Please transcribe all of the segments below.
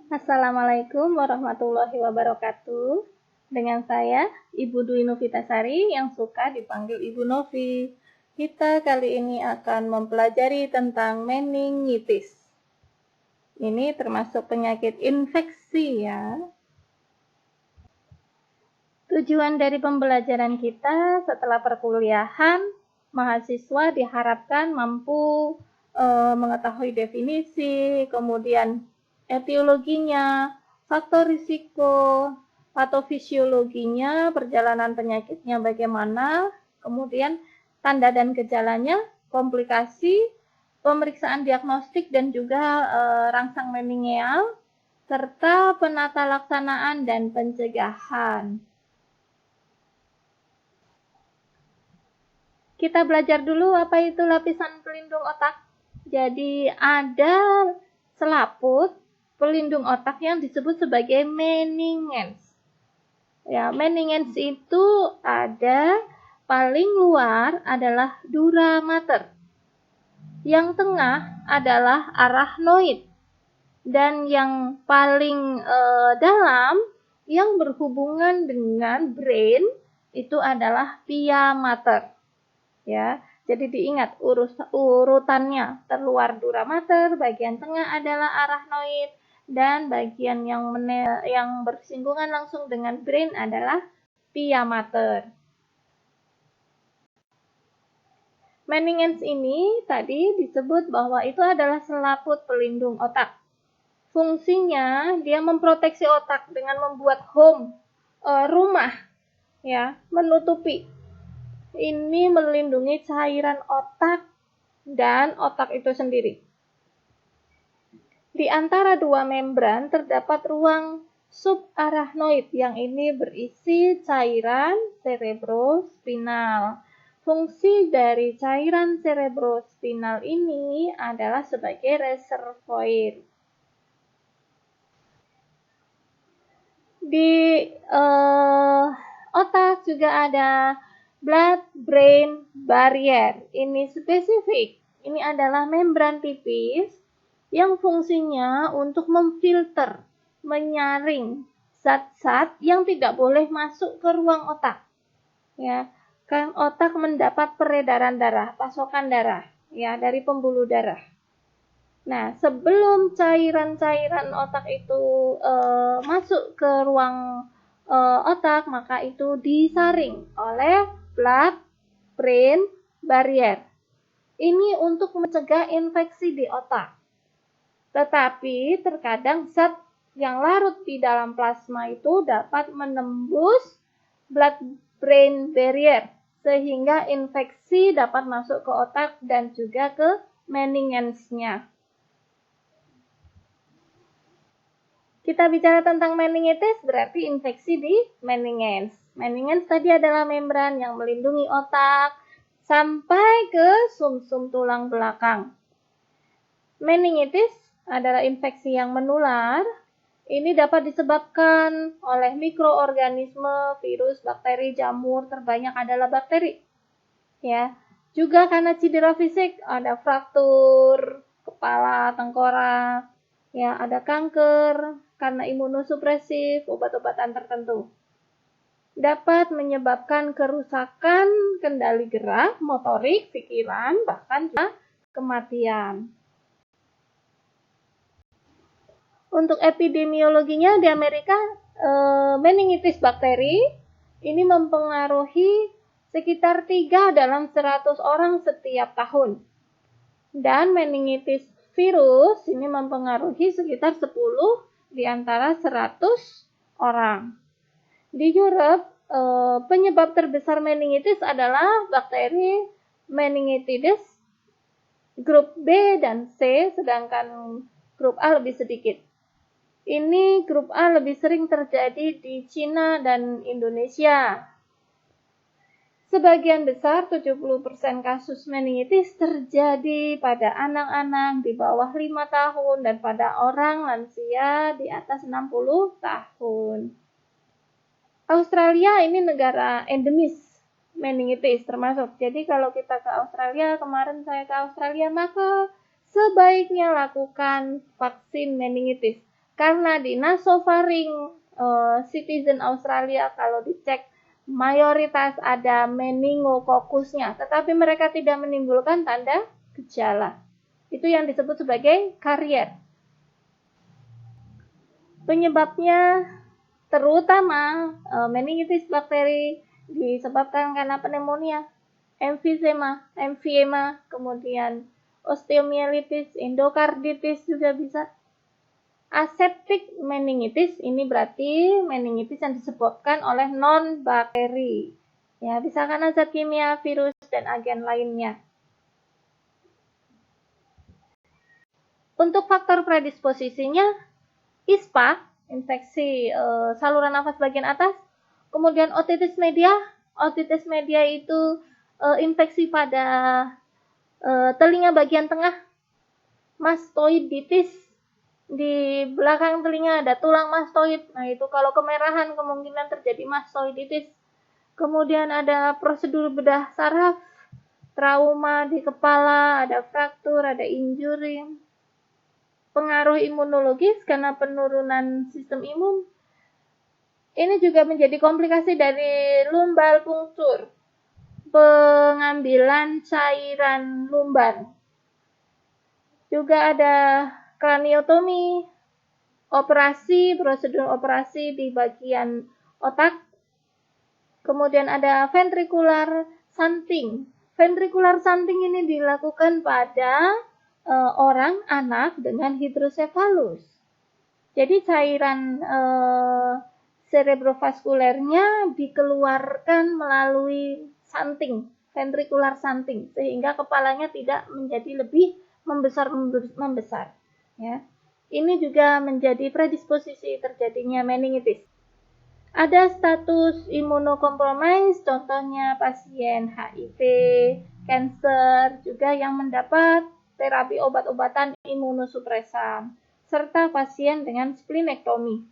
Assalamualaikum warahmatullahi wabarakatuh. Dengan saya, Ibu Dwi Novitasari yang suka dipanggil Ibu Novi. Kita kali ini akan mempelajari tentang meningitis. Ini termasuk penyakit infeksi ya. Tujuan dari pembelajaran kita setelah perkuliahan, mahasiswa diharapkan mampu mengetahui definisi, kemudian etiologinya, faktor risiko, patofisiologinya, perjalanan penyakitnya bagaimana, kemudian tanda dan gejalanya, komplikasi, pemeriksaan diagnostik dan juga rangsang meningeal, serta penata laksanaan dan pencegahan. Kita belajar dulu apa itu lapisan pelindung otak. Jadi ada selaput pelindung otak yang disebut sebagai meningens. Ya, meningens itu ada paling luar adalah dura mater. Yang tengah adalah arachnoid. Dan yang paling dalam yang berhubungan dengan brain itu adalah pia mater. Ya, jadi diingat urutannya, terluar dura mater, bagian tengah adalah arachnoid, dan bagian yang bersinggungan langsung dengan brain adalah pia mater. Meningens ini tadi disebut bahwa itu adalah selaput pelindung otak. Fungsinya dia memproteksi otak dengan membuat rumah, ya, menutupi. Ini melindungi cairan otak dan otak itu sendiri. Di antara dua membran terdapat ruang subarachnoid yang ini berisi cairan cerebrospinal. Fungsi dari cairan cerebrospinal ini adalah sebagai reservoir. Di otak juga ada blood-brain barrier. Ini spesifik. Ini adalah membran tipis yang fungsinya untuk memfilter, menyaring zat-zat yang tidak boleh masuk ke ruang otak. Ya, kan otak mendapat peredaran darah, pasokan darah, ya, dari pembuluh darah. Nah, sebelum cairan-cairan otak itu masuk ke ruang otak, maka itu disaring oleh blood-brain barrier. Ini untuk mencegah infeksi di otak. Tetapi terkadang zat yang larut di dalam plasma itu dapat menembus blood-brain barrier sehingga infeksi dapat masuk ke otak dan juga ke meningensnya. Kita bicara tentang meningitis berarti infeksi di meningens. Meningens tadi adalah membran yang melindungi otak sampai ke sumsum tulang belakang. Meningitis adalah infeksi yang menular. Ini dapat disebabkan oleh mikroorganisme, virus, bakteri, jamur, terbanyak adalah bakteri. Ya, juga karena cedera fisik, ada fraktur kepala, tengkorak, ya, ada kanker karena imunosupresif, obat-obatan tertentu. Dapat menyebabkan kerusakan kendali gerak, motorik, pikiran, bahkan juga kematian. Untuk epidemiologinya di Amerika, meningitis bakteri ini mempengaruhi sekitar 3 dalam 100 orang setiap tahun. Dan meningitis virus ini mempengaruhi sekitar 10 di antara 100 orang. Di Europe, penyebab terbesar meningitis adalah bakteri Meningitidis grup B dan C, sedangkan grup A lebih sedikit. Ini grup A lebih sering terjadi di Cina dan Indonesia. Sebagian besar, 70% kasus meningitis terjadi pada anak-anak di bawah 5 tahun dan pada orang lansia di atas 60 tahun. Australia ini negara endemis meningitis termasuk. Jadi kalau kita ke Australia, kemarin saya ke Australia, maka sebaiknya lakukan vaksin meningitis. Karena di nasofaring citizen Australia kalau dicek mayoritas ada meningokokusnya, tetapi mereka tidak menimbulkan tanda gejala. Itu yang disebut sebagai karier. Penyebabnya terutama meningitis bakteri disebabkan karena pneumonia, emfisema, kemudian osteomielitis, endokarditis juga bisa. Aseptic meningitis ini berarti meningitis yang disebabkan oleh non-bakteri. Ya, bisa karena zat kimia, virus, dan agen lainnya. Untuk faktor predisposisinya, ISPA, infeksi saluran nafas bagian atas, kemudian otitis media. Otitis media itu infeksi pada telinga bagian tengah, mastoiditis. Di belakang telinga ada tulang mastoid. Nah, itu kalau kemerahan kemungkinan terjadi mastoiditis. Kemudian ada prosedur bedah saraf, trauma di kepala, ada fraktur, ada injury. Pengaruh imunologis karena penurunan sistem imun. Ini juga menjadi komplikasi dari lumbal punctur, pengambilan cairan lumbar. Juga ada kraniotomi, prosedur operasi di bagian otak. Kemudian ada ventricular shunting. Ventricular shunting ini dilakukan pada anak dengan hidrosefalus. Jadi cairan cerebrovaskulernya dikeluarkan melalui shunting, ventricular shunting, sehingga kepalanya tidak menjadi lebih membesar. Ya. Ini juga menjadi predisposisi terjadinya meningitis. Ada status imunokompromis, contohnya pasien HIV, kanker, juga yang mendapat terapi obat-obatan imunosupresan, serta pasien dengan splenektomi.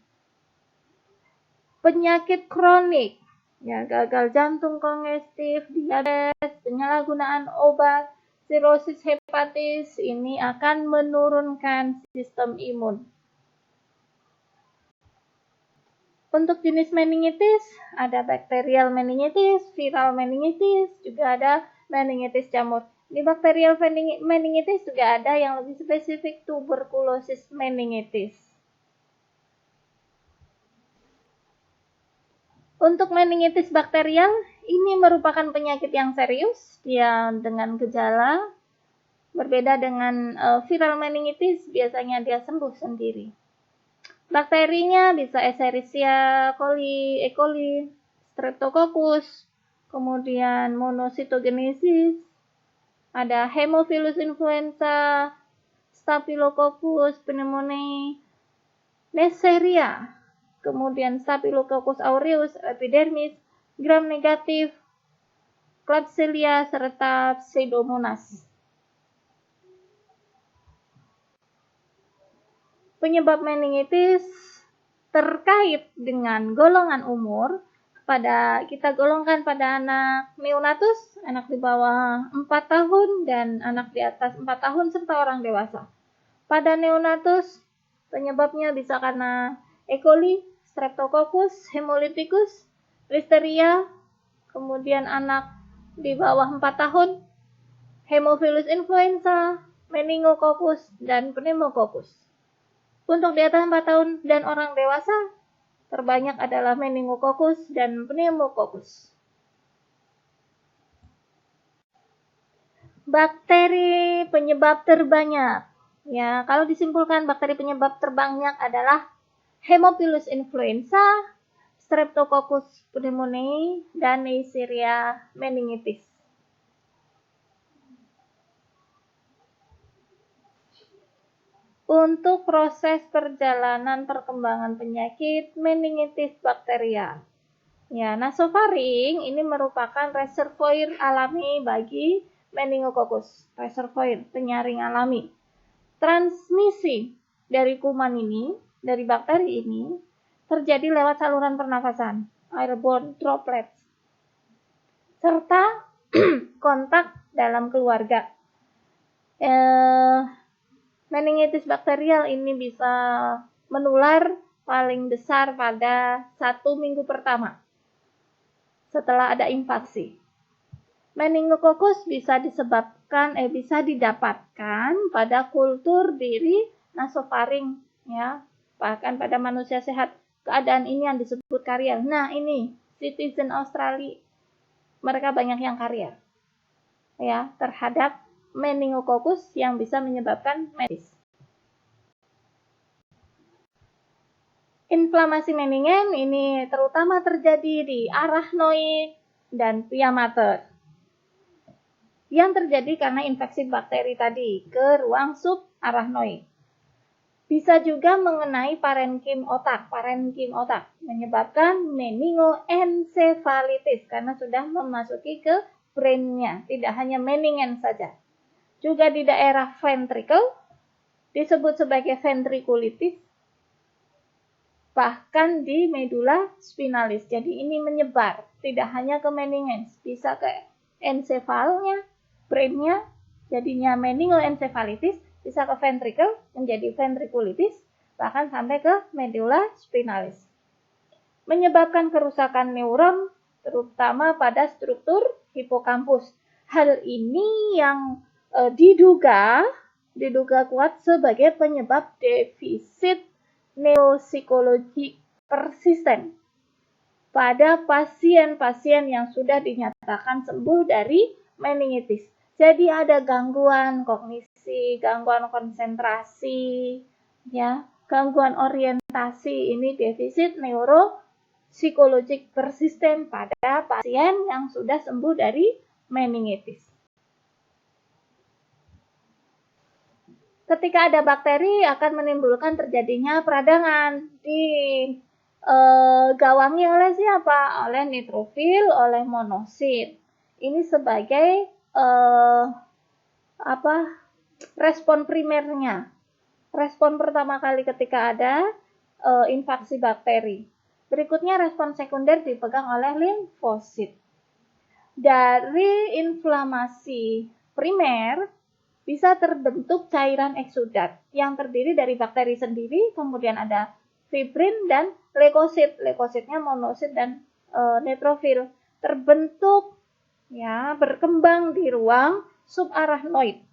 Penyakit kronik, ya, gagal jantung kongestif, diabetes, penyalahgunaan obat, sirosis hepatis, ini akan menurunkan sistem imun. Untuk jenis meningitis, ada bakterial meningitis, viral meningitis, juga ada meningitis jamur. Di bakterial meningitis juga ada yang lebih spesifik, tuberkulosis meningitis. Untuk meningitis bakterial, ini merupakan penyakit yang serius, dia dengan gejala berbeda dengan viral meningitis, biasanya dia sembuh sendiri. Bakterinya bisa Escherichia coli, E. coli, Streptococcus, kemudian monocytogenesis, ada Haemophilus influenza, Staphylococcus pneumoniae, Neisseria, kemudian Staphylococcus aureus, epidermis, gram negatif, Klebsiella, serta Pseudomonas. Penyebab meningitis terkait dengan golongan umur, kita golongkan pada anak neonatus, anak di bawah 4 tahun, dan anak di atas 4 tahun, serta orang dewasa. Pada neonatus, penyebabnya bisa karena E. coli, Streptococcus, Haemolyticus, Listeria, kemudian anak di bawah 4 tahun, Haemophilus influenza, Meningococcus, dan Pneumococcus. Untuk di atas 4 tahun dan orang dewasa, terbanyak adalah Meningococcus dan Pneumococcus. Bakteri penyebab terbanyak. Ya, kalau disimpulkan bakteri penyebab terbanyak adalah Haemophilus influenza, Streptococcus pneumoniae, dan Neisseria meningitis. Untuk proses perjalanan perkembangan penyakit meningitis bakterial. Ya, nasofaring ini merupakan reservoir alami bagi Meningococcus, reservoir penyaring alami. Transmisi dari kuman ini, dari bakteri ini, terjadi lewat saluran pernafasan, airborne droplets, serta kontak dalam keluarga. Meningitis bakterial ini bisa menular paling besar pada 1 minggu pertama setelah ada invasi. Meningococcus bisa didapatkan pada kultur diri nasofaring, ya. Bahkan pada manusia sehat, keadaan ini yang disebut karier. Nah, ini citizen Australia, mereka banyak yang karier, ya, terhadap meningococcus yang bisa menyebabkan meningitis. Inflamasi meningen ini terutama terjadi di arachnoid dan pia mater, yang terjadi karena infeksi bakteri tadi ke ruang subarachnoid. Bisa juga mengenai parenkim otak, menyebabkan meningoencephalitis karena sudah memasuki ke brain-nya, tidak hanya meningen saja. Juga di daerah ventricle disebut sebagai ventriculitis, bahkan di medula spinalis. Jadi ini menyebar, tidak hanya ke meningen, bisa ke encefalnya, brain-nya, jadinya meningoencephalitis, bisa ke ventricle menjadi ventriculitis, bahkan sampai ke medula spinalis. Menyebabkan kerusakan neuron terutama pada struktur hipokampus. Hal ini yang diduga kuat sebagai penyebab defisit neuropsikologi persisten pada pasien-pasien yang sudah dinyatakan sembuh dari meningitis. Jadi ada gangguan kognisi, gangguan konsentrasi, ya, gangguan orientasi. Ini defisit neuropsikologik persisten pada pasien yang sudah sembuh dari meningitis. Ketika ada bakteri akan menimbulkan terjadinya peradangan di gawangi oleh siapa? Oleh neutrofil, oleh monosit. Ini sebagai respon primernya. Respon pertama kali ketika ada infeksi bakteri. Berikutnya respon sekunder dipegang oleh limfosit. Dari inflamasi primer bisa terbentuk cairan eksudat yang terdiri dari bakteri sendiri, kemudian ada fibrin dan leukosit. Leukositnya monosit dan neutrofil. Terbentuk, ya, berkembang di ruang subarachnoid.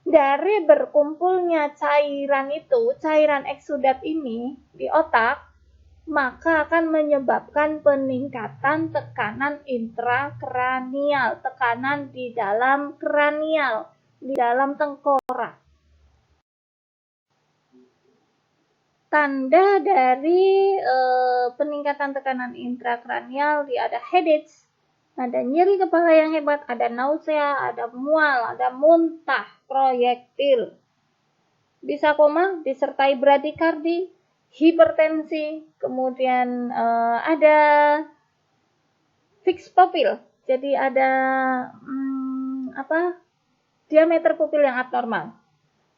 Dari berkumpulnya cairan eksudat ini di otak, maka akan menyebabkan peningkatan tekanan intrakranial, tekanan di dalam kranial, di dalam tengkorak. Tanda dari peningkatan tekanan intrakranial ada headache, ada nyeri kepala yang hebat, ada nausea, ada mual, ada muntah, proyektil. Bisa koma disertai bradikardi, hipertensi, kemudian ada fixed pupil. Jadi ada diameter pupil yang abnormal,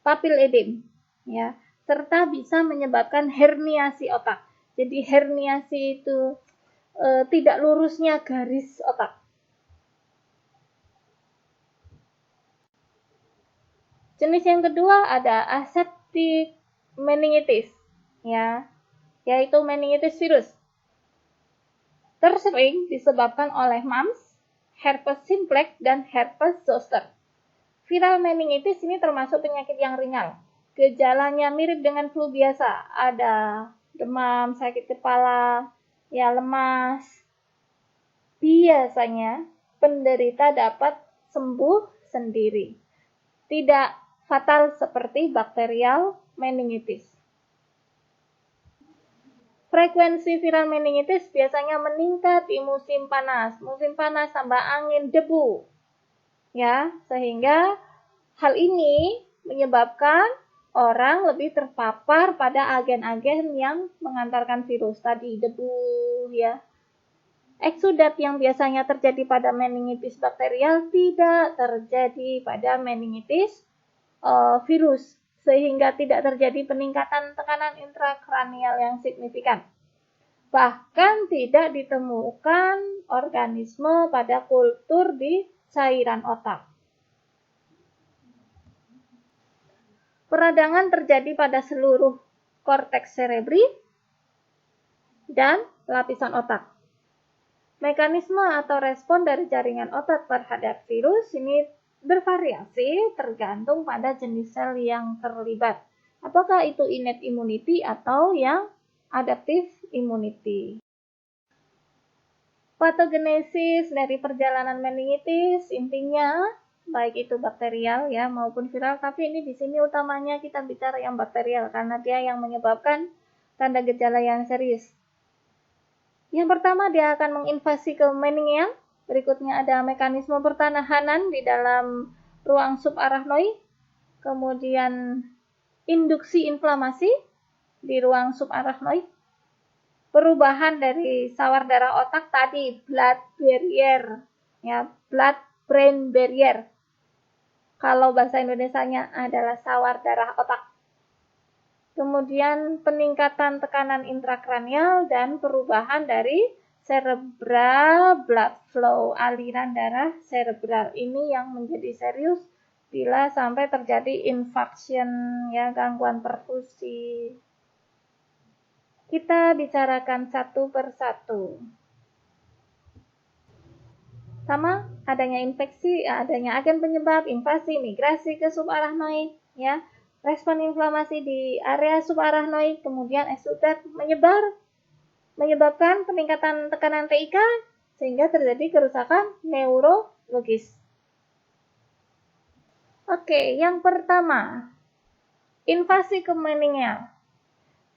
papil edem, ya, serta bisa menyebabkan herniasi otak. Jadi herniasi itu tidak lurusnya garis otak. Jenis yang kedua ada aseptic meningitis, ya, yaitu meningitis virus. Tersering disebabkan oleh mumps, herpes simplex, dan herpes zoster. Viral meningitis ini termasuk penyakit yang ringan. Gejalanya mirip dengan flu biasa, ada demam, sakit kepala, ya, lemas. Biasanya penderita dapat sembuh sendiri. Tidak fatal seperti bakterial meningitis. Frekuensi viral meningitis biasanya meningkat di musim panas. Musim panas tambah angin, debu. Ya, sehingga hal ini menyebabkan orang lebih terpapar pada agen-agen yang mengantarkan virus tadi, debu, ya. Eksudat yang biasanya terjadi pada meningitis bakterial tidak terjadi pada meningitis virus, sehingga tidak terjadi peningkatan tekanan intrakranial yang signifikan. Bahkan tidak ditemukan organisme pada kultur di cairan otak. Peradangan terjadi pada seluruh korteks cerebri dan lapisan otak. Mekanisme atau respon dari jaringan otak terhadap virus ini bervariasi tergantung pada jenis sel yang terlibat. Apakah itu innate immunity atau yang adaptive immunity. Patogenesis dari perjalanan meningitis intinya baik itu bakterial ya maupun viral, tapi ini di sini utamanya kita bicara yang bakterial karena dia yang menyebabkan tanda gejala yang serius. Yang pertama, dia akan menginvasi ke meningeal. Berikutnya ada mekanisme pertahanan di dalam ruang subarachnoid. Kemudian induksi inflamasi di ruang subarachnoid. Perubahan dari sawar darah otak tadi, blood barrier, ya, blood brain barrier. Kalau bahasa Indonesianya adalah sawar darah otak. Kemudian peningkatan tekanan intrakranial dan perubahan dari cerebral blood flow, aliran darah cerebral ini yang menjadi serius bila sampai terjadi infarction, ya, gangguan perfusi. Kita bicarakan satu persatu. Sama adanya infeksi, adanya agen penyebab, invasi, migrasi ke subarachnoid, ya. Respon inflamasi di area subarachnoid, kemudian eksudat menyebabkan peningkatan tekanan TIK sehingga terjadi kerusakan neurologis. Oke, yang pertama, invasi ke meningeal.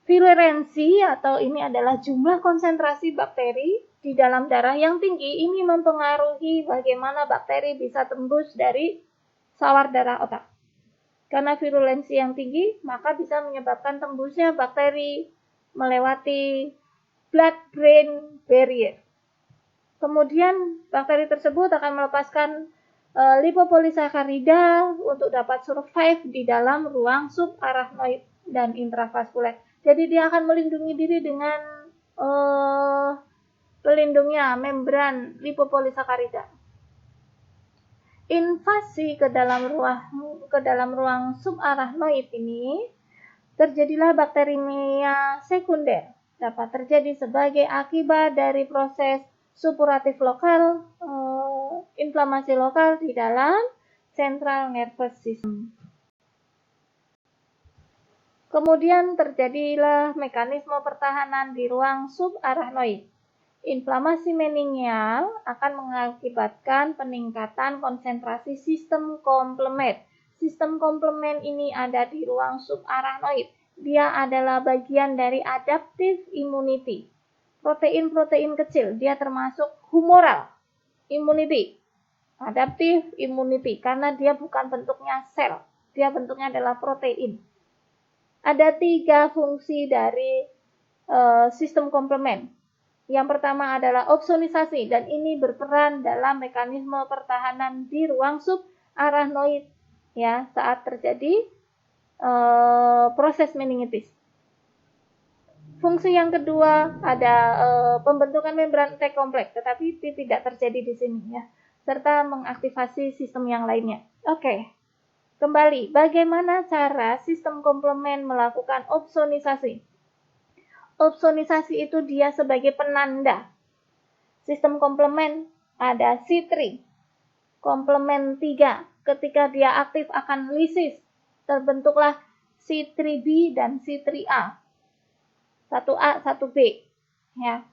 Virulensi atau ini adalah jumlah konsentrasi bakteri di dalam darah yang tinggi ini mempengaruhi bagaimana bakteri bisa tembus dari sawar darah otak. Karena virulensi yang tinggi, maka bisa menyebabkan tembusnya bakteri melewati blood-brain barrier. Kemudian bakteri tersebut akan melepaskan lipopolisakarida untuk dapat survive di dalam ruang subarachnoid dan intravaskuler. Jadi dia akan melindungi diri dengan pelindungnya membran lipopolisakarida. Invasi ke dalam ruang subarachnoid ini terjadilah bakterimia sekunder. Dapat terjadi sebagai akibat dari proses supuratif lokal, inflamasi lokal di dalam central nervous system. Kemudian terjadilah mekanisme pertahanan di ruang subarachnoid. Inflamasi meningeal akan mengakibatkan peningkatan konsentrasi sistem komplement. Sistem komplement ini ada di ruang subarachnoid. Dia adalah bagian dari adaptive immunity. Protein-protein kecil, dia termasuk humoral immunity. Adaptive immunity, karena dia bukan bentuknya sel, dia bentuknya adalah protein. Ada 3 fungsi dari sistem komplement. Yang pertama adalah opsonisasi, dan ini berperan dalam mekanisme pertahanan di ruang subarachnoid, ya, saat terjadi proses meningitis. Fungsi yang kedua ada pembentukan membran T kompleks, tetapi tidak terjadi di sini, ya, serta mengaktifasi sistem yang lainnya. Oke. Kembali, bagaimana cara sistem komplement melakukan opsonisasi? Opsonisasi itu dia sebagai penanda. Sistem komplement ada C3, komplement 3. Ketika dia aktif akan lisis, terbentuklah C3b dan C3a. 1A, 1B. Ya.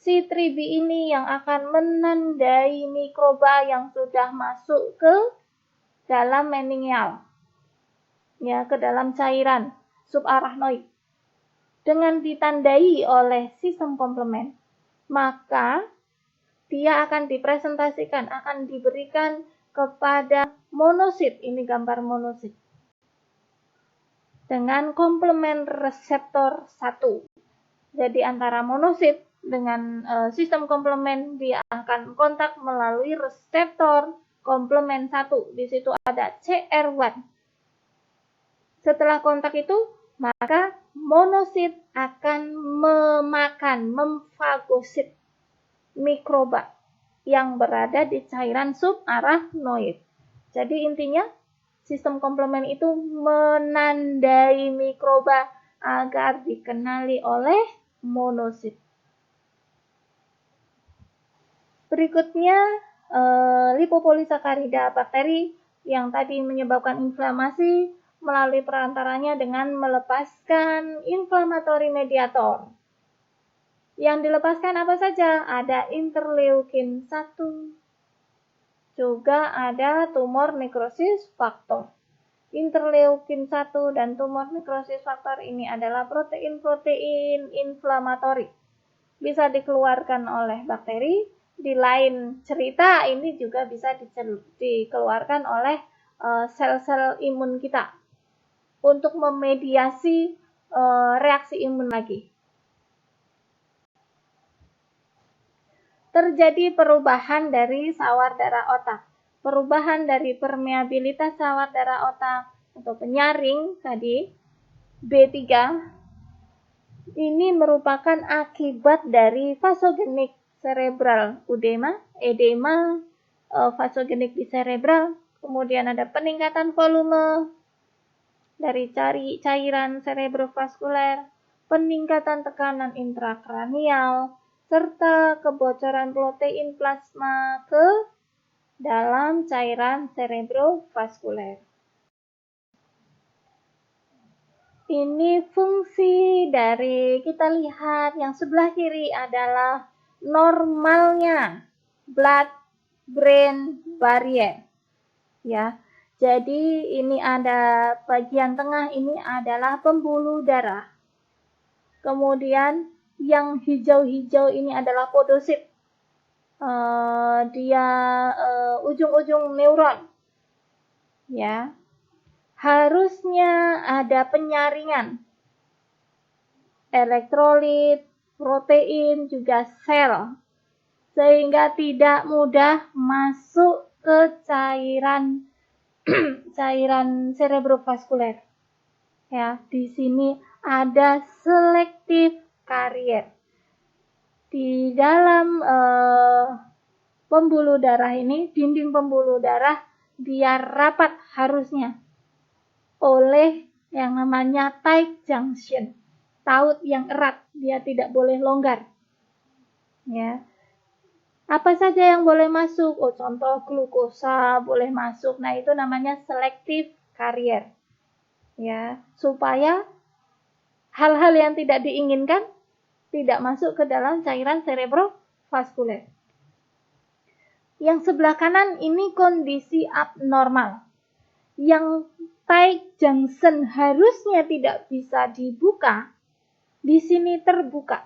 C3b ini yang akan menandai mikroba yang sudah masuk ke dalam meningeal, ya, ke dalam cairan subarachnoid. Dengan ditandai oleh sistem komplement, maka dia akan dipresentasikan, akan diberikan kepada monosit, ini gambar monosit, dengan komplement reseptor 1. Jadi antara monosit dengan sistem komplement dia akan kontak melalui reseptor komplement 1, di situ ada CR1. Setelah kontak itu, maka monosit akan memfagosit mikroba yang berada di cairan subarachnoid. Jadi intinya, Sistem komplement itu menandai mikroba agar dikenali oleh monosit. Berikutnya, lipopolisakarida bakteri yang tadi menyebabkan inflamasi melalui perantaranya dengan melepaskan inflammatory mediator. Yang dilepaskan apa saja? Ada interleukin 1, juga ada tumor necrosis factor. Interleukin 1 dan tumor necrosis factor ini adalah protein-protein inflamatori. Bisa dikeluarkan oleh bakteri. Di lain cerita, ini juga bisa dikeluarkan oleh sel-sel imun kita untuk memediasi reaksi imun lagi. Terjadi perubahan dari sawar darah otak. Perubahan dari permeabilitas sawar darah otak atau penyaring tadi B3 ini merupakan akibat dari vasogenik cerebral edema vasogenik di cerebral, kemudian ada peningkatan volume dari cairan cerebrovaskuler, peningkatan tekanan intrakranial, serta kebocoran protein plasma ke dalam cairan cerebrovaskuler. Ini fungsi dari, kita lihat yang sebelah kiri adalah normalnya blood-brain barrier. Ya, jadi ini ada bagian tengah ini adalah pembuluh darah. Kemudian yang hijau-hijau ini adalah podosit. Dia ujung-ujung neuron. Ya. Harusnya ada penyaringan elektrolit, protein, juga sel, sehingga tidak mudah masuk ke cairan cairan cerebrovaskuler. Ya, di sini ada selective carrier. Di dalam pembuluh darah ini, dinding pembuluh darah dia rapat harusnya oleh yang namanya tight junction, taut yang erat, dia tidak boleh longgar. Ya. Apa saja yang boleh masuk? Oh, contoh glukosa boleh masuk. Nah, itu namanya selective carrier. Ya, supaya hal-hal yang tidak diinginkan tidak masuk ke dalam cairan cerebrovaskuler. Yang sebelah kanan ini kondisi abnormal. Yang tight junction harusnya tidak bisa dibuka, di sini terbuka.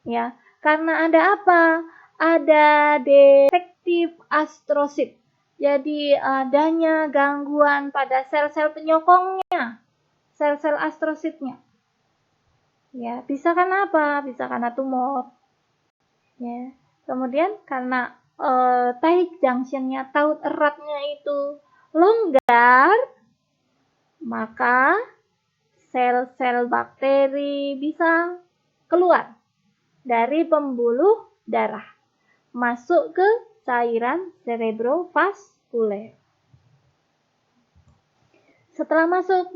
Ya, karena ada apa? Ada defektif astrosit. Jadi adanya gangguan pada sel-sel penyokongnya, sel-sel astrositnya. Ya, bisa karena apa? Bisa karena tumor. Ya. Kemudian karena tight junctionnya, taut eratnya itu longgar, maka sel-sel bakteri bisa keluar dari pembuluh darah, masuk ke cairan cerebrovaskuler. Setelah masuk,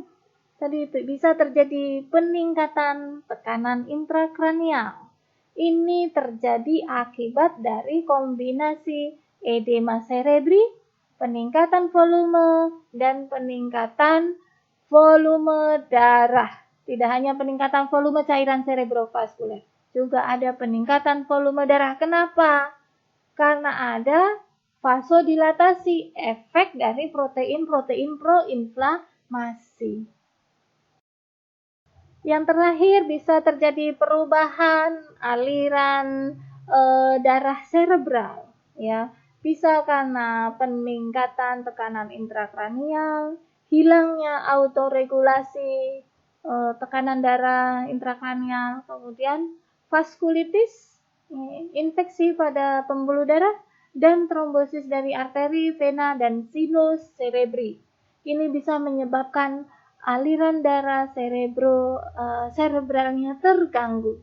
tadi bisa terjadi peningkatan tekanan intrakranial. Ini terjadi akibat dari kombinasi edema cerebri, peningkatan volume, dan peningkatan volume darah. Tidak hanya peningkatan volume cairan cerebrovaskuler, juga ada peningkatan volume darah. Kenapa? Karena ada vasodilatasi, efek dari protein-protein proinflamasi. Yang terakhir bisa terjadi perubahan aliran darah cerebral, ya. Bisa karena peningkatan tekanan intrakranial, hilangnya autoregulasi tekanan darah intrakranial, kemudian vaskulitis, infeksi pada pembuluh darah, dan trombosis dari arteri, vena, dan sinus cerebri. Ini bisa menyebabkan aliran darah cerebralnya terganggu.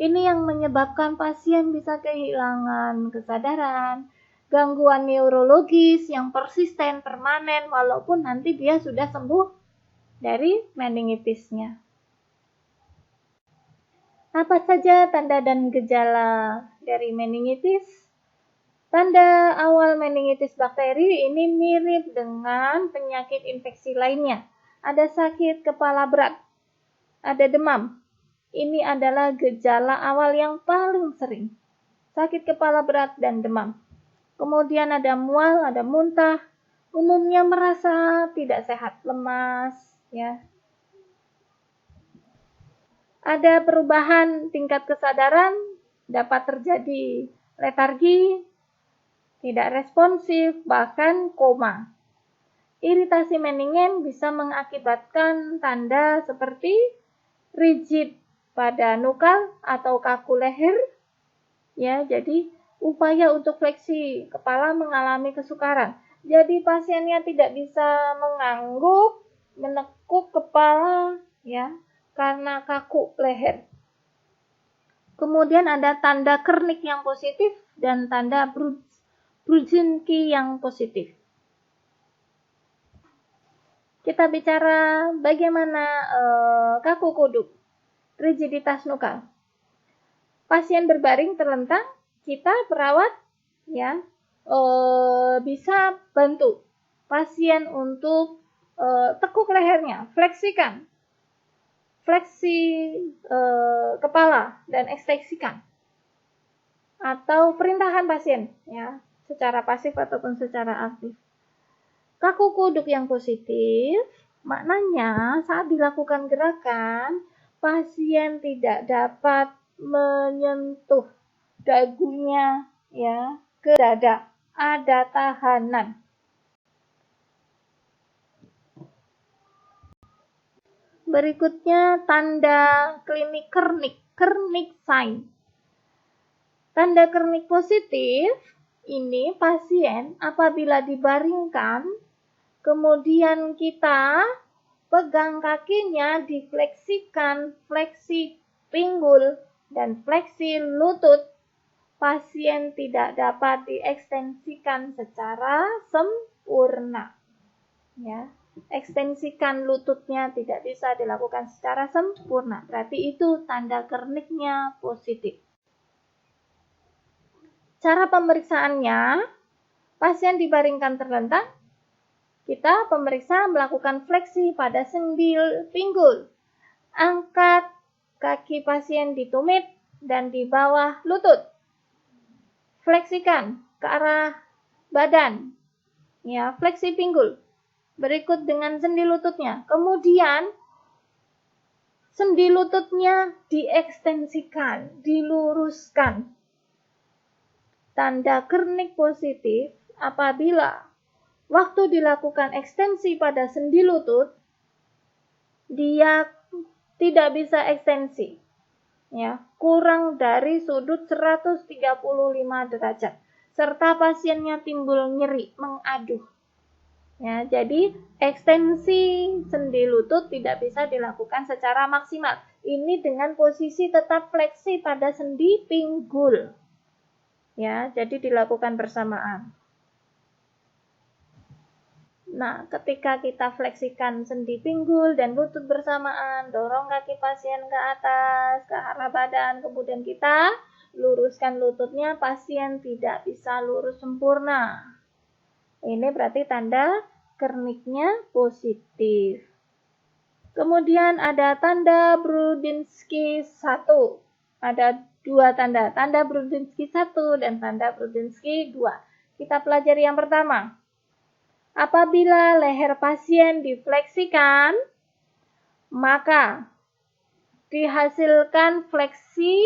Ini yang menyebabkan pasien bisa kehilangan kesadaran, gangguan neurologis yang persisten, permanen, walaupun nanti dia sudah sembuh dari meningitisnya. Apa saja tanda dan gejala dari meningitis? Tanda awal meningitis bakteri ini mirip dengan penyakit infeksi lainnya. Ada sakit kepala berat, ada demam. Ini adalah gejala awal yang paling sering. Sakit kepala berat dan demam. Kemudian ada mual, ada muntah. Umumnya merasa tidak sehat, lemas, ya. Ada perubahan tingkat kesadaran, dapat terjadi letargi, tidak responsif, bahkan koma. Iritasi meningen bisa mengakibatkan tanda seperti rigid pada nukal atau kaku leher. Ya, jadi upaya untuk fleksi kepala mengalami kesukaran. Jadi pasiennya tidak bisa mengangguk, menekuk kepala, ya, karena kaku leher. Kemudian ada tanda Kernik yang positif dan tanda Brudzinski yang positif. Kita bicara bagaimana kaku kuduk, rigiditas nukal. Pasien berbaring terlentang, kita perawat ya bisa bantu pasien untuk tekuk lehernya, fleksikan, fleksi kepala dan ekstensikan, atau perintahan pasien ya secara pasif ataupun secara aktif. Kaku kuduk yang positif maknanya saat dilakukan gerakan pasien tidak dapat menyentuh dagunya ya ke dada, ada tahanan. Berikutnya tanda klinik Kernik sign. Tanda Kernik positif ini pasien apabila dibaringkan, kemudian kita pegang kakinya, difleksikan, fleksi pinggul dan fleksi lutut, pasien tidak dapat diekstensikan secara sempurna. Ya, ekstensikan lututnya tidak bisa dilakukan secara sempurna. Berarti itu tanda Kerniknya positif. Cara pemeriksaannya, pasien dibaringkan terlentang, kita pemeriksa melakukan fleksi pada sendi pinggul. Angkat kaki pasien di tumit dan di bawah lutut. Fleksikan ke arah badan. Ya, fleksi pinggul. Berikut dengan sendi lututnya. Kemudian sendi lututnya diekstensikan, diluruskan. Tanda Kernik positif apabila waktu dilakukan ekstensi pada sendi lutut, dia tidak bisa ekstensi. Ya, kurang dari sudut 135 derajat. Serta pasiennya timbul nyeri, mengaduh. Ya, jadi ekstensi sendi lutut tidak bisa dilakukan secara maksimal. Ini dengan posisi tetap fleksi pada sendi pinggul. Ya, jadi dilakukan bersamaan. Nah, ketika kita fleksikan sendi pinggul dan lutut bersamaan, dorong kaki pasien ke atas, ke arah badan, kemudian kita luruskan lututnya, pasien tidak bisa lurus sempurna. Ini berarti tanda Kerniknya positif. Kemudian ada tanda Brudzinski 1. Ada dua tanda Brudzinski 1 dan tanda Brudzinski 2. Kita pelajari yang pertama. Apabila leher pasien difleksikan, maka dihasilkan fleksi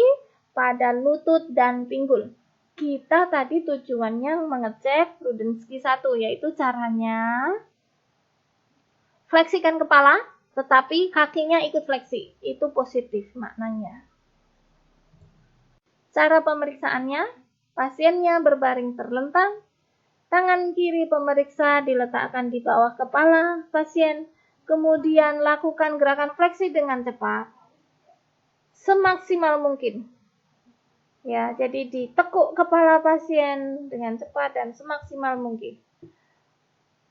pada lutut dan pinggul. Kita tadi tujuannya mengecek Brudzinski 1, yaitu caranya fleksikan kepala, tetapi kakinya ikut fleksi. Itu positif maknanya. Cara pemeriksaannya, pasiennya berbaring terlentang, tangan kiri pemeriksa diletakkan di bawah kepala pasien, kemudian lakukan gerakan fleksi dengan cepat, semaksimal mungkin. Ya, jadi ditekuk kepala pasien dengan cepat dan semaksimal mungkin.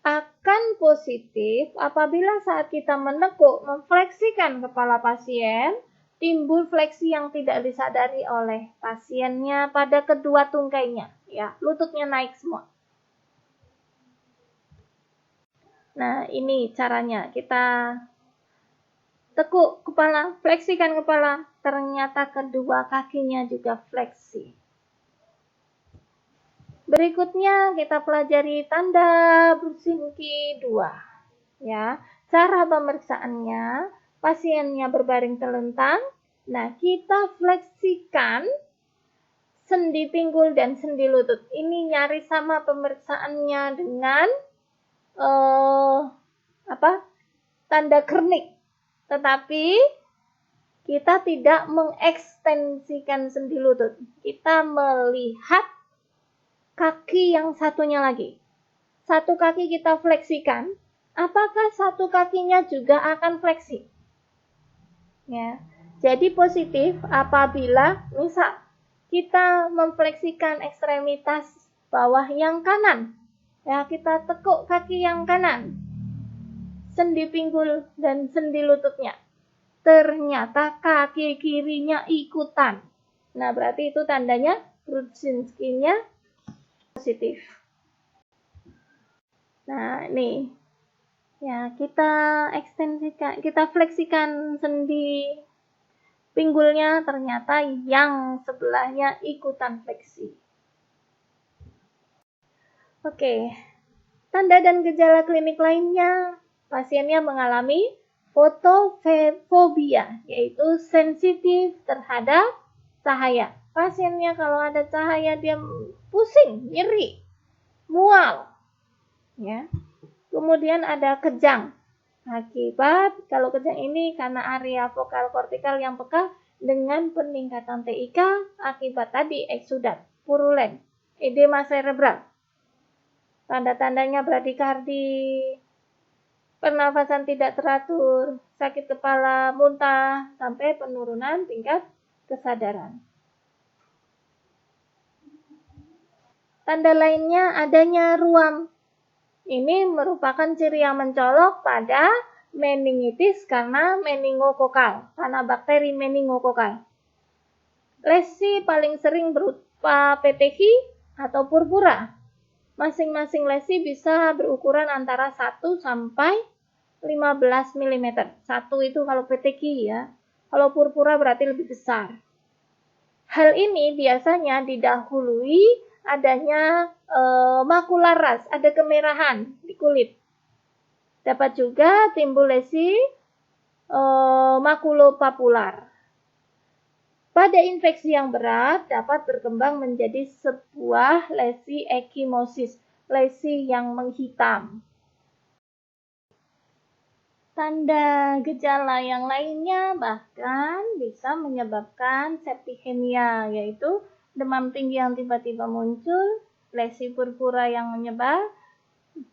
Akan positif apabila saat kita menekuk, memfleksikan kepala pasien, timbul fleksi yang tidak disadari oleh pasiennya pada kedua tungkainya. Ya, lututnya naik semua. Nah, ini caranya. Kita tekuk kepala, fleksikan kepala. Ternyata kedua kakinya juga fleksi. Berikutnya kita pelajari tanda Brudzinski 2. Ya, cara pemeriksaannya, pasiennya berbaring telentang. Nah, kita fleksikan sendi pinggul dan sendi lutut. Ini nyaris sama pemeriksaannya dengan tanda Kernik. Tetapi kita tidak mengekstensikan sendi lutut. Kita melihat kaki yang satunya lagi. Satu kaki kita fleksikan, apakah satu kakinya juga akan fleksi? Ya. Jadi positif apabila misal kita memfleksikan ekstremitas bawah yang kanan. Ya, kita tekuk kaki yang kanan. Sendi pinggul dan sendi lututnya. Ternyata kaki kirinya ikutan. Nah, berarti itu tandanya Brudzinski-nya positif. Nah, ini ya, kita ekstensikan, kita fleksikan sendi pinggulnya, ternyata yang sebelahnya ikutan fleksi. Oke, tanda dan gejala klinik lainnya, pasiennya mengalami fotofobia, yaitu sensitif terhadap cahaya. Pasiennya kalau ada cahaya dia pusing, nyeri, mual. Ya. Kemudian ada kejang. Akibat kalau kejang ini karena area vokal kortikal yang peka dengan peningkatan TIK akibat tadi eksudat, purulen, edema cerebral. Tanda-tandanya bradikardi, pernafasan tidak teratur, sakit kepala, muntah, sampai penurunan tingkat kesadaran. Tanda lainnya adanya ruam. Ini merupakan ciri yang mencolok pada meningitis karena meningokokal, karena bakteri meningokokal. Lesi paling sering berupa peteki atau purpura. Masing-masing lesi bisa berukuran antara 1 sampai 15 mm. 1 itu kalau peteki ya. Kalau purpura berarti lebih besar. Hal ini biasanya didahului adanya makula ras, ada kemerahan di kulit. Dapat juga timbul lesi makulopapular. Pada infeksi yang berat dapat berkembang menjadi sebuah lesi ekimosis, lesi yang menghitam. Tanda gejala yang lainnya bahkan bisa menyebabkan septicemia, yaitu demam tinggi yang tiba-tiba muncul, lesi purpura yang menyebar,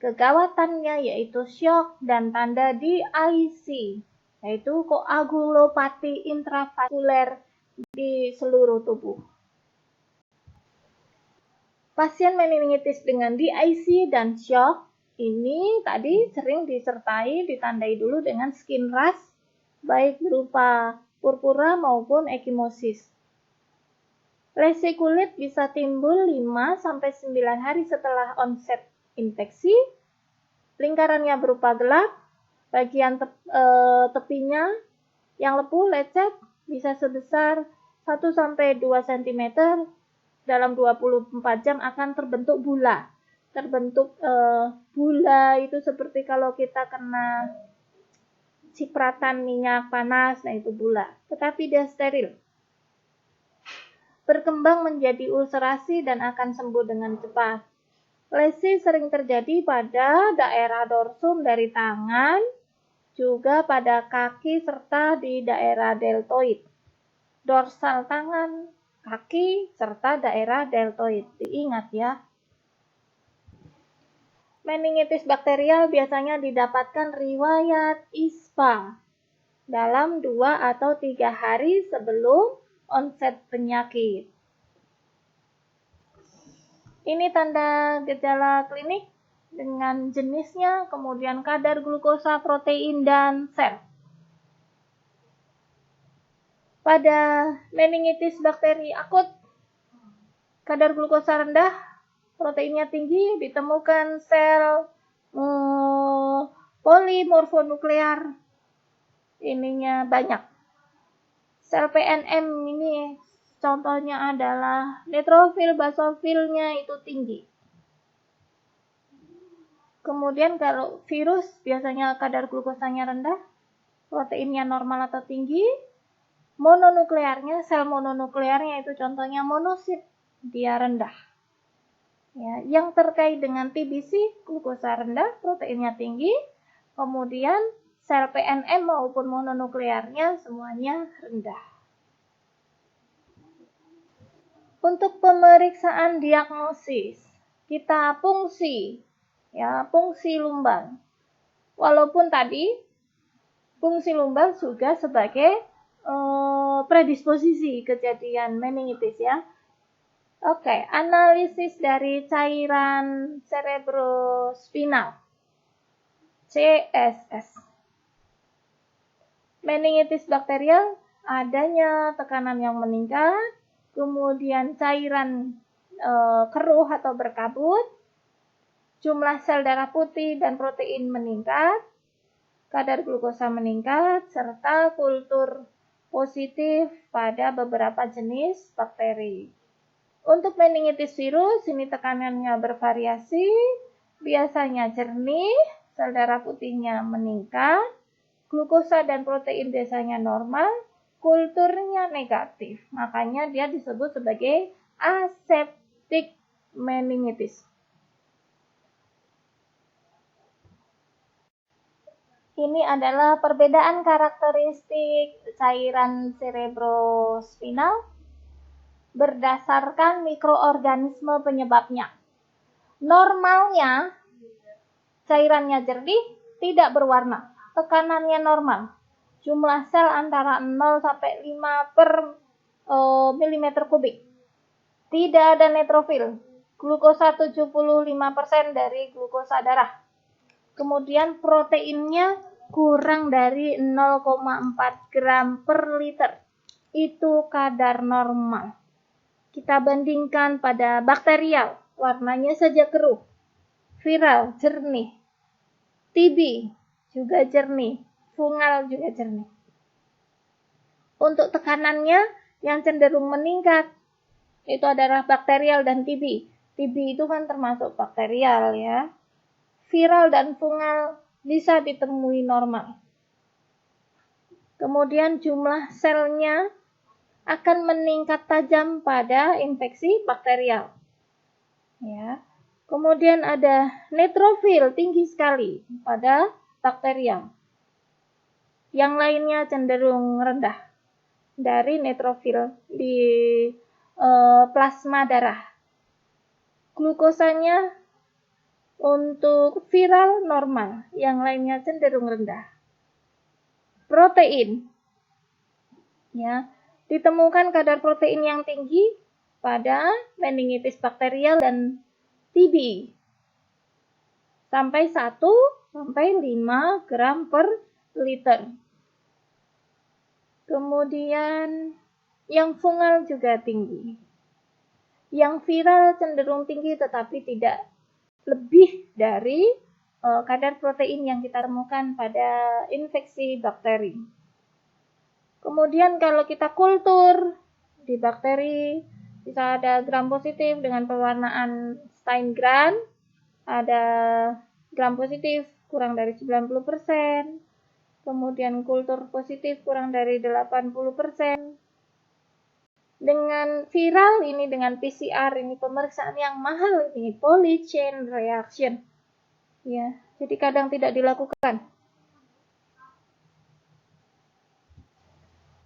kegawatannya yaitu syok, dan tanda DIC, yaitu koagulopati intravaskuler di seluruh tubuh. Pasien meningitis dengan DIC dan syok ini tadi sering ditandai dulu dengan skin rash, baik berupa purpura maupun ekimosis. Lesi kulit bisa timbul 5-9 hari setelah onset infeksi. Lingkarannya berupa gelap, bagian tepinya yang lepuh, lecet, bisa sebesar 1-2 cm. Dalam 24 jam akan terbentuk bula. Bula itu seperti kalau kita kena cipratan minyak panas, nah itu bula. Tetapi dia steril. Berkembang menjadi ulcerasi dan akan sembuh dengan cepat. Lesi sering terjadi pada daerah dorsum dari tangan, juga pada kaki serta di daerah deltoid. Dorsal tangan, kaki, serta daerah deltoid. Diingat ya. Meningitis bakterial biasanya didapatkan riwayat ISPA dalam 2 atau 3 hari sebelum onset penyakit. Ini tanda gejala klinik dengan jenisnya, kemudian kadar glukosa, protein, dan sel. Pada meningitis bakteri akut, kadar glukosa rendah, proteinnya tinggi, ditemukan sel polimorfonuklear ininya banyak. Sel PNM ini contohnya adalah neutrofil, basofilnya itu tinggi. Kemudian kalau virus biasanya kadar glukosanya rendah, proteinnya normal atau tinggi, mononuklearnya, sel mononuklearnya itu contohnya monosit, dia rendah. Ya, yang terkait dengan TBC, glukosa rendah, proteinnya tinggi, kemudian sel PNM maupun mononuklearnya semuanya rendah. Untuk pemeriksaan diagnosis, kita fungsi, ya, fungsi lumbang. Walaupun tadi fungsi lumbang juga sebagai predisposisi kejadian meningitis, ya. Oke, analisis dari cairan cerebrospinal, CSS. Meningitis bakterial adanya tekanan yang meningkat, kemudian cairan keruh atau berkabut, jumlah sel darah putih dan protein meningkat, kadar glukosa meningkat, serta kultur positif pada beberapa jenis bakteri. Untuk meningitis virus, ini tekanannya bervariasi, biasanya jernih, sel darah putihnya meningkat, glukosa dan protein biasanya normal, kulturnya negatif. Makanya dia disebut sebagai aseptic meningitis. Ini adalah perbedaan karakteristik cairan cerebrospinal berdasarkan mikroorganisme penyebabnya. Normalnya, cairannya jernih, tidak berwarna, tekanannya normal. Jumlah sel antara 0 sampai 5 per milimeter kubik. Tidak ada neutrofil. Glukosa 75% dari glukosa darah. Kemudian proteinnya kurang dari 0,4 gram per liter. Itu kadar normal. Kita bandingkan pada bakterial, warnanya saja keruh. Viral, jernih. TB juga jernih. Fungal juga jernih. Untuk tekanannya yang cenderung meningkat, itu adalah bakterial dan TB. TB itu kan termasuk bakterial, ya. Viral dan fungal bisa ditemui normal. Kemudian jumlah selnya akan meningkat tajam pada infeksi bakterial. Ya. Kemudian ada neutrofil tinggi sekali pada bakterial. Yang lainnya cenderung rendah dari neutrofil di plasma darah. Glukosanya untuk viral normal, yang lainnya cenderung rendah. Protein, ya, ditemukan kadar protein yang tinggi pada meningitis bakterial dan TB, sampai 1-5 gram per liter. Kemudian yang fungal juga tinggi. Yang viral cenderung tinggi tetapi tidak lebih dari kadar protein yang kita temukan pada infeksi bakteri. Kemudian kalau kita kultur di bakteri, bisa ada gram positif dengan pewarnaan Steingran, ada gram positif kurang dari 90%, kemudian kultur positif kurang dari 80%. Dengan viral ini, dengan PCR ini pemeriksaan yang mahal ini, polychain reaction. Ya, jadi kadang tidak dilakukan.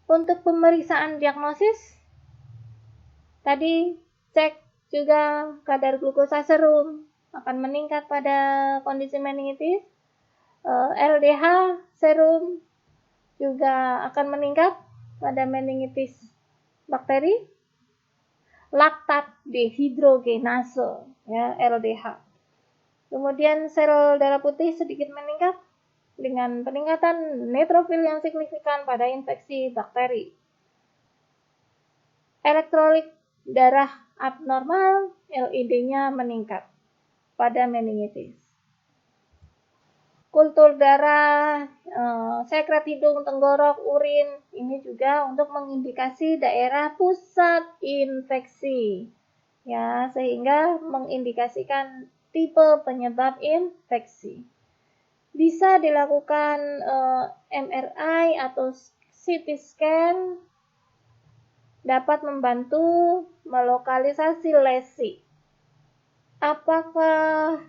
Untuk pemeriksaan diagnosis, tadi cek juga kadar glukosa serum akan meningkat pada kondisi meningitis. LDH serum juga akan meningkat pada meningitis bakteri. laktat dehidrogenase, ya, LDH. Kemudian sel darah putih sedikit meningkat dengan peningkatan neutrofil yang signifikan pada infeksi bakteri. Elektrolit darah abnormal, LED-nya meningkat pada meningitis. Kultur darah, sekret hidung, tenggorok, urin, ini juga untuk mengindikasi daerah pusat infeksi, ya, sehingga mengindikasikan tipe penyebab infeksi. Bisa dilakukan MRI atau CT scan, dapat membantu melokalisasi lesi. Apakah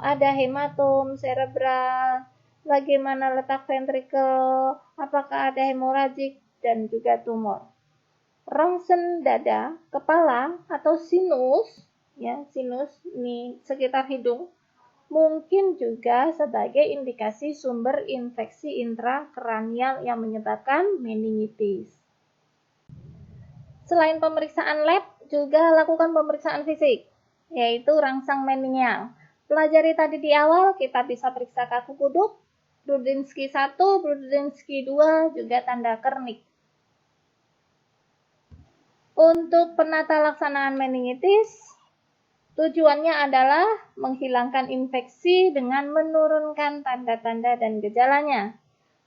ada hematom cerebral, bagaimana letak ventrikel, apakah ada hemoragik, dan juga tumor. Rongsen dada, kepala, atau sinus, ya, sinus ini sekitar hidung, mungkin juga sebagai indikasi sumber infeksi intrakranial yang menyebabkan meningitis. Selain pemeriksaan lab, juga lakukan pemeriksaan fisik, yaitu rangsang meningeal. Pelajari tadi di awal, kita bisa periksa kaku kuduk, Brudzinski 1, Brudzinski 2, juga tanda Kernik. Untuk penata laksanaan meningitis, tujuannya adalah menghilangkan infeksi dengan menurunkan tanda-tanda dan gejalanya,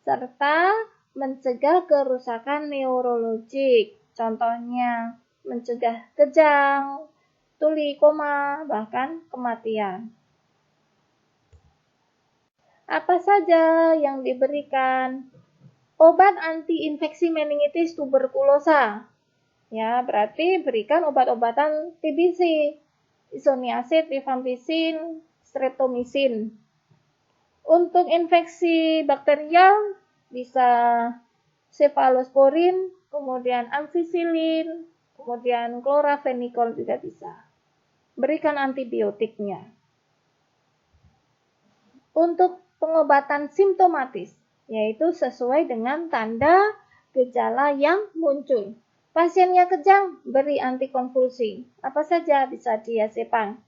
serta mencegah kerusakan neurologik, contohnya mencegah kejang, tuli, koma, bahkan kematian. Apa saja yang diberikan? Obat anti-infeksi meningitis tuberkulosa. Ya, berarti berikan obat-obatan TBC, isoniazid, rifampicin, streptomycin. Untuk infeksi bakterial bisa cefalosporin, kemudian ampicillin, kemudian chloramphenicol juga bisa. Berikan antibiotiknya. Untuk pengobatan simptomatis, yaitu sesuai dengan tanda gejala yang muncul. Pasiennya kejang, beri antikonvulsi. Apa saja? Bisa diazepam,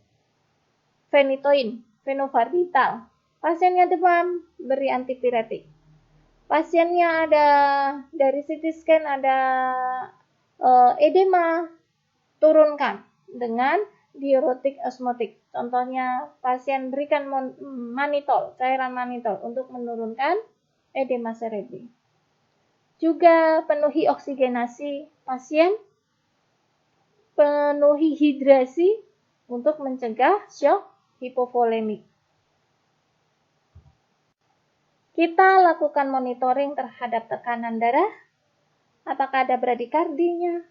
phenytoin, phenobarbital. Pasiennya demam, beri antipiretik. Pasiennya ada dari CT scan ada edema, turunkan dengan diuretik osmotik. Contohnya pasien berikan manitol, cairan manitol untuk menurunkan edema cerebri. Juga penuhi oksigenasi pasien, penuhi hidrasi untuk mencegah shock hipovolemik. Kita lakukan monitoring terhadap tekanan darah, apakah ada bradikardinya,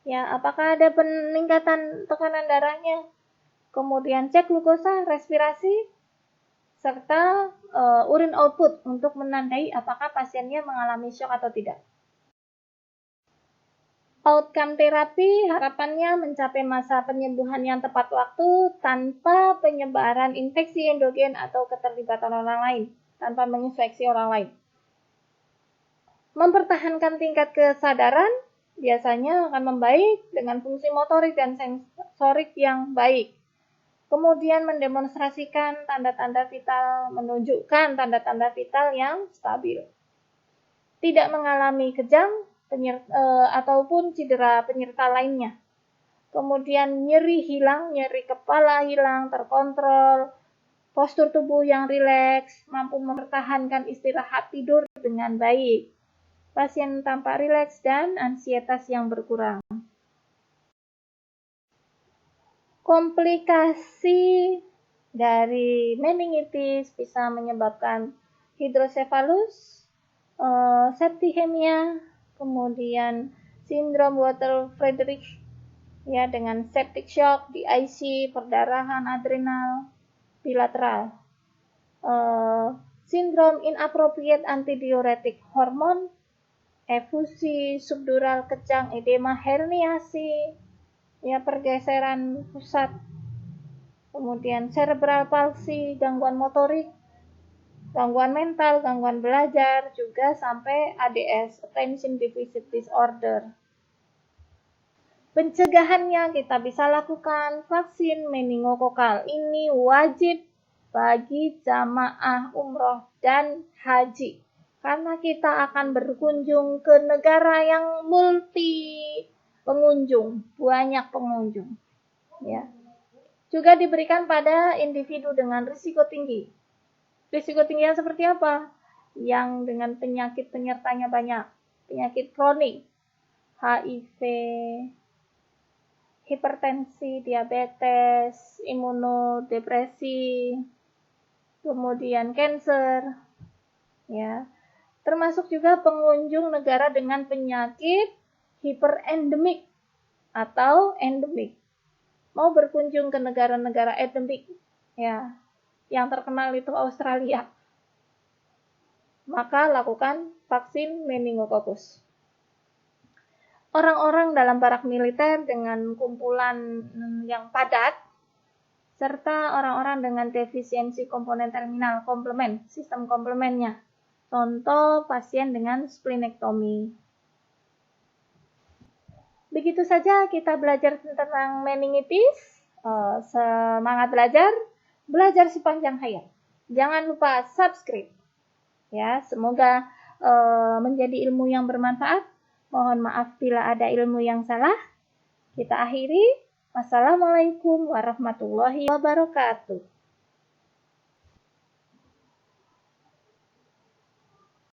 ya, apakah ada peningkatan tekanan darahnya, kemudian cek glukosa, respirasi, serta urin output untuk menandai apakah pasiennya mengalami shock atau tidak. Outcome terapi harapannya mencapai masa penyembuhan yang tepat waktu tanpa penyebaran infeksi endogen atau keterlibatan orang lain, tanpa menginfeksi orang lain. Mempertahankan tingkat kesadaran biasanya akan membaik dengan fungsi motorik dan sensorik yang baik. Kemudian mendemonstrasikan tanda-tanda vital, menunjukkan tanda-tanda vital yang stabil. Tidak mengalami kejang ataupun cedera penyerta lainnya. Kemudian nyeri hilang, nyeri kepala hilang, terkontrol, postur tubuh yang rileks, mampu mempertahankan istirahat tidur dengan baik. Pasien tampak rileks dan ansietas yang berkurang. Komplikasi dari meningitis bisa menyebabkan hidrosefalus, septicemia, kemudian sindrom Water-Friedrich, ya, dengan septic shock, DIC, perdarahan adrenal bilateral, sindrom inappropriate antidiuretic hormone, efusi subdural kejang, edema, herniasi, ya, pergeseran pusat, kemudian cerebral palsy, gangguan motorik, gangguan mental, gangguan belajar, juga sampai ADS, Attention Deficit Disorder. Pencegahannya kita bisa lakukan vaksin meningokokal. Ini wajib bagi jamaah umroh dan haji. Karena kita akan berkunjung ke negara yang multi pengunjung, banyak pengunjung. Ya. Juga diberikan pada individu dengan risiko tinggi. Risiko tingginya seperti apa? Yang dengan penyakit penyertanya banyak. Penyakit kronik, HIV, hipertensi, diabetes, imunodepresi, kemudian kanker, ya. Termasuk juga pengunjung negara dengan penyakit hiperendemik atau endemik. Mau berkunjung ke negara-negara endemik, ya, yang terkenal itu Australia, maka lakukan vaksin meningokokus. Orang-orang dalam barak militer dengan kumpulan yang padat, serta orang-orang dengan defisiensi komponen terminal, komplement, sistem komplementnya. Contoh pasien dengan splenektomi. Begitu saja kita belajar tentang meningitis. Semangat belajar sepanjang hayat. Jangan lupa subscribe. Ya, semoga menjadi ilmu yang bermanfaat. Mohon maaf bila ada ilmu yang salah. Kita akhiri. Wassalamualaikum warahmatullahi wabarakatuh.